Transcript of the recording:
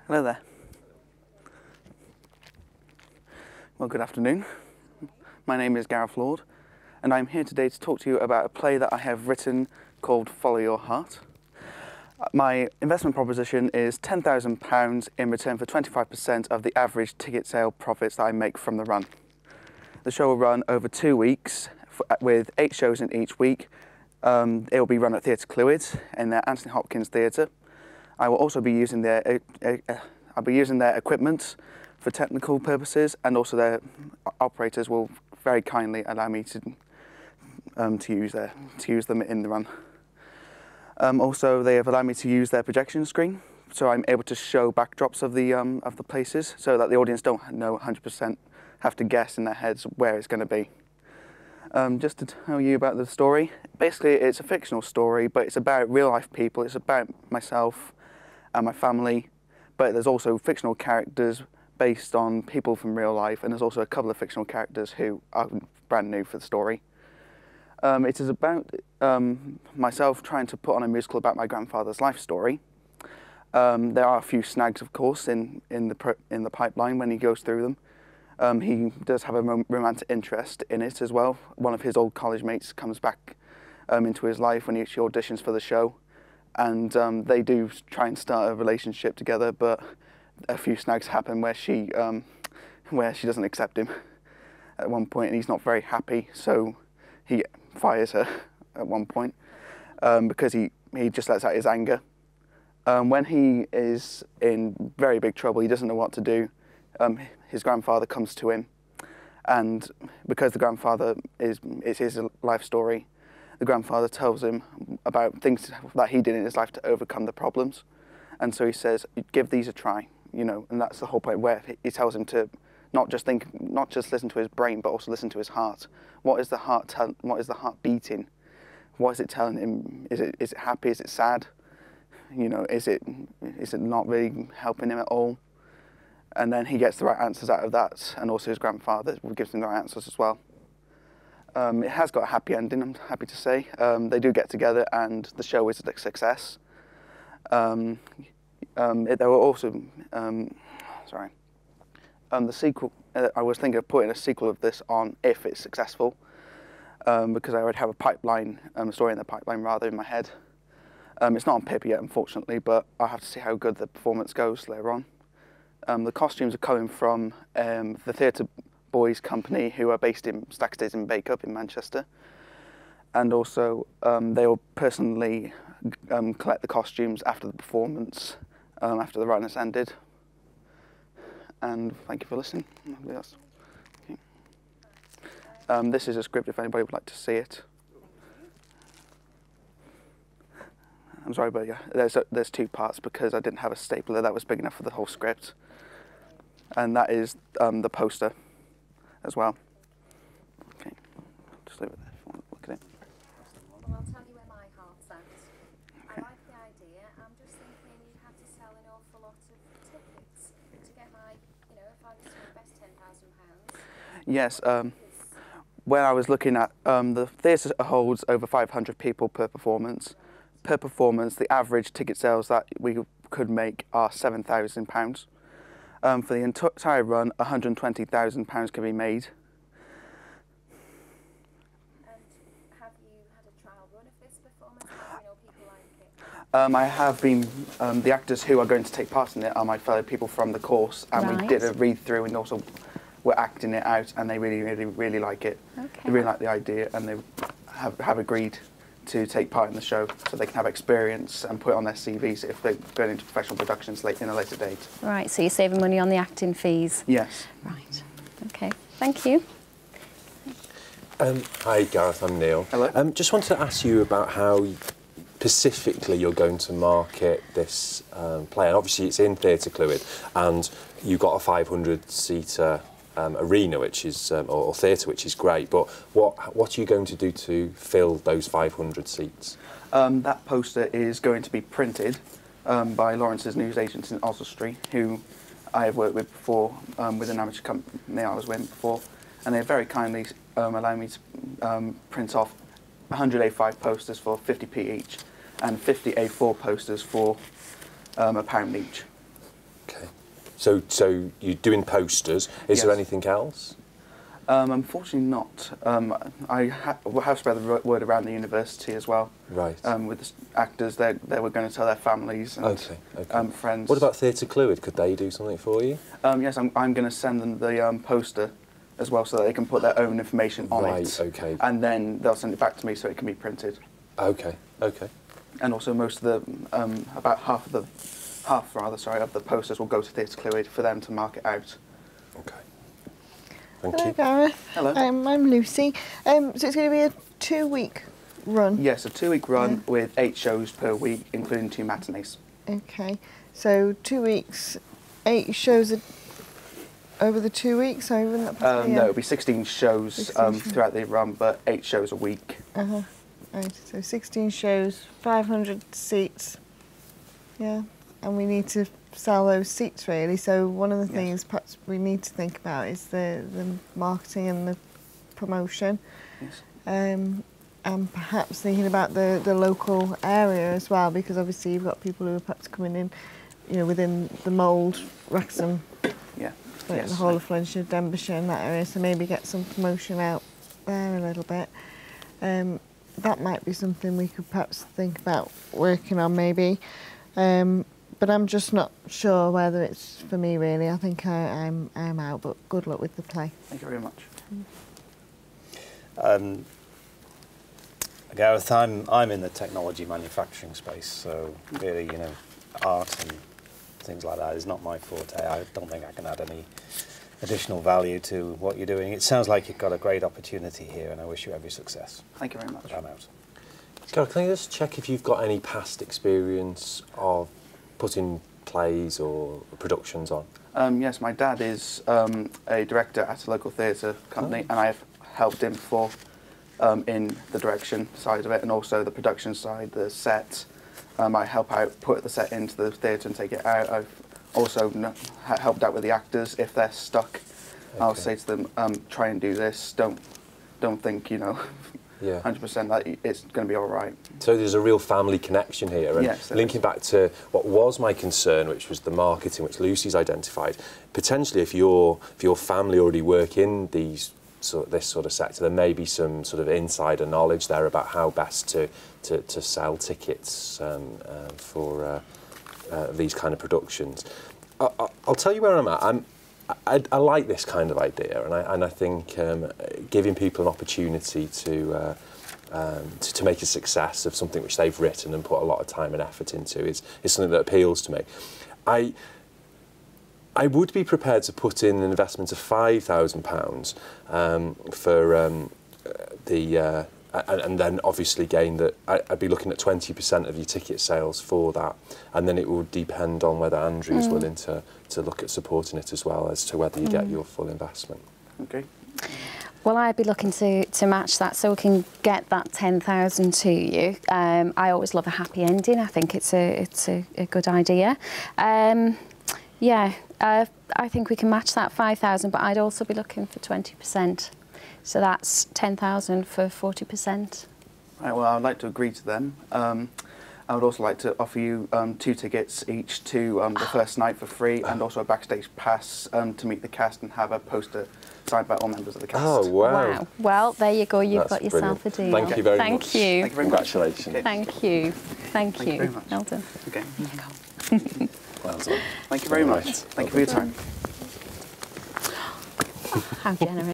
Hello there. Well, good afternoon. My name is Gareth and I'm here today to talk to you about a play that I have written called Follow Your Heart. My investment proposition is £10,000 in return for 25% of the average ticket sale profits that I make from the run. The show will run over 2 weeks with 8 shows in each week. It will be run at Theatre Clwyd in their Anthony Hopkins Theatre. I will also be using their equipment for technical purposes, and also their operators will very kindly allow me to use them in the run. Also, they have allowed me to use their projection screen, so I'm able to show backdrops of the places, so that the audience don't know 100%, have to guess in their heads where it's going to be. Just to tell you about the story, basically it's a fictional story, but it's about real life people. It's about myself and my family, but there's also fictional characters based on people from real life, and there's also a couple of fictional characters who are brand new for the story. It is about myself trying to put on a musical about my grandfather's life story. There are a few snags, of course, in the pipeline when he goes through them. He does have a romantic interest in it as well. One of his old college mates comes back into his life when he auditions for the show, and they do try and start a relationship together, but a few snags happen where she doesn't accept him at one point, and he's not very happy, so he fires her at one point because he just lets out his anger. When he is in very big trouble, he doesn't know what to do. His grandfather comes to him, and because the grandfather it's his life story, the grandfather tells him about things that he did in his life to overcome the problems, and so he says, "Give these a try," you know, and that's the whole point where he tells him to not just listen to his brain, but also listen to his heart. What is the heart what is the heart beating? What is it telling him? Is it happy? Is it sad? You know, is it not really helping him at all? And then he gets the right answers out of that, and also his grandfather gives him the right answers as well. It has got a happy ending, I'm happy to say. They do get together, and the show is a success. There were also, the sequel. I was thinking of putting a sequel of this on if it's successful, because I already have a pipeline, a story in the pipeline rather, in my head. It's not on paper yet, unfortunately, but I'll have to see how good the performance goes later on. The costumes are coming from the Theatre Boys company, who are based in Stackstays and Bakeup in Manchester, and also they will personally collect the costumes after the performance, after the run has ended. And thank you for listening. Okay. This is a script if anybody would like to see it. I'm sorry, but yeah, there's 2 parts because I didn't have a stapler that was big enough for the whole script, and that is the poster as well. Okay, just leave it there if you want to look at it. Well, I'll tell you where my heart's at. Okay. I like the idea. I'm just thinking you'd have to sell an awful lot of tickets to get my, you know, if I was to invest £10,000. Yes. When I was looking at the theatre holds over 500 people per performance. Per performance, the average ticket sales that we could make are £7,000. For the entire run, £120,000 can be made. And have you had a trial run of this performance? How do you know people like it? I have been, the actors who are going to take part in it are my fellow people from the course, and we did a read through, and also we're acting it out, and they really like it. Okay. They really like the idea, and they have agreed to take part in the show, so they can have experience and put it on their CVs if they're going into professional productions in a later date. Right, so you're saving money on the acting fees? Yes. Right, okay, thank you. Hi Gareth, I'm Neil. Hello. Just wanted to ask you about how specifically you're going to market this play. And obviously it's in Theatre Clwyd, and you've got a 500-seater arena, which is or theatre, which is great. But what are you going to do to fill those 500 seats? That poster is going to be printed by Lawrence's newsagents in Oswestry, who I have worked with before with an amateur company I was with before, and they very kindly allowed me to print off 100 A5 posters for 50p each, and 50 A4 posters for £1 each. Okay. So you're doing posters. Is there anything else? Unfortunately not. I have spread the word around the university as well. Right. With the actors, they were going to tell their families and friends. What about Theatre Clwyd? Could they do something for you? Yes, I'm going to send them the poster as well so that they can put their own information on it. Right, okay. And then they'll send it back to me so it can be printed. Okay, okay. And also most of the, about half of the posters will go to Theatre Clwyd for them to mark it out. Okay. Thank Hello, you. Gareth. Hello. I'm Lucy. So it's going to be a 2-week run? Yes, a 2-week run with 8 shows per week, including 2 matinees. Okay. So 2 weeks, 8 shows over the 2 weeks? No, it'll be 16 shows throughout the run, but 8 shows a week. Right, so 16 shows, 500 seats. Yeah, and we need to sell those seats really. So one of the things perhaps we need to think about is the marketing and the promotion. Yes. And perhaps thinking about the local area as well, because obviously you've got people who are perhaps coming in, you know, within the Mould, Wrexham, the whole of Flintshire, Denbighshire and that area, so maybe get some promotion out there a little bit. That might be something we could perhaps think about working on maybe. But I'm just not sure whether it's for me really. I think I'm out, but good luck with the play. Thank you very much. Gareth, I'm in the technology manufacturing space, so really, you know, art and things like that is not my forte. I don't think I can add any additional value to what you're doing. It sounds like you've got a great opportunity here, and I wish you every success. Thank you very much. I'm out. Gareth, can I just check if you've got any past experience of putting plays or productions on? Yes, my dad is a director at a local theatre company, and I've helped him before in the direction side of it, and also the production side, the set. I help out, put the set into the theatre and take it out. I've also helped out with the actors if they're stuck. Okay. I'll say to them, try and do this. Don't think, you know, 100% that it's going to be all right. So there's a real family connection here. And yes, linking back to what was my concern, which was the marketing, which Lucy's identified, potentially if your family already work in this sort of sector, there may be some sort of insider knowledge there about how best to sell tickets for these kind of productions. I'll tell you where I'm at. I like this kind of idea, and I think giving people an opportunity to make a success of something which they've written and put a lot of time and effort into is something that appeals to me. I would be prepared to put in an investment of £5,000 for and then obviously gain that. I'd be looking at 20% of your ticket sales for that, and then it would depend on whether Andrew is willing to look at supporting it as well as to whether you get your full investment. Okay. Well, I'd be looking to match that so we can get that 10,000 to you. I always love a happy ending. I think it's a good idea. I think we can match that 5,000, but I'd also be looking for 20%. So that's 10,000 for 40%. Right, well, I'd like to agree to them. I would also like to offer you 2 tickets each to the first night for free, and also a backstage pass to meet the cast and have a poster signed by all members of the cast. Oh, wow. Well, there you go. You've got That's yourself brilliant. a deal. Thank you very much. Thank you. Thank you very much. Congratulations. Okay. Thank you. Thank you. Very much. Well done. Okay. Well done. Thank you very much. Thank you for your time. How generous.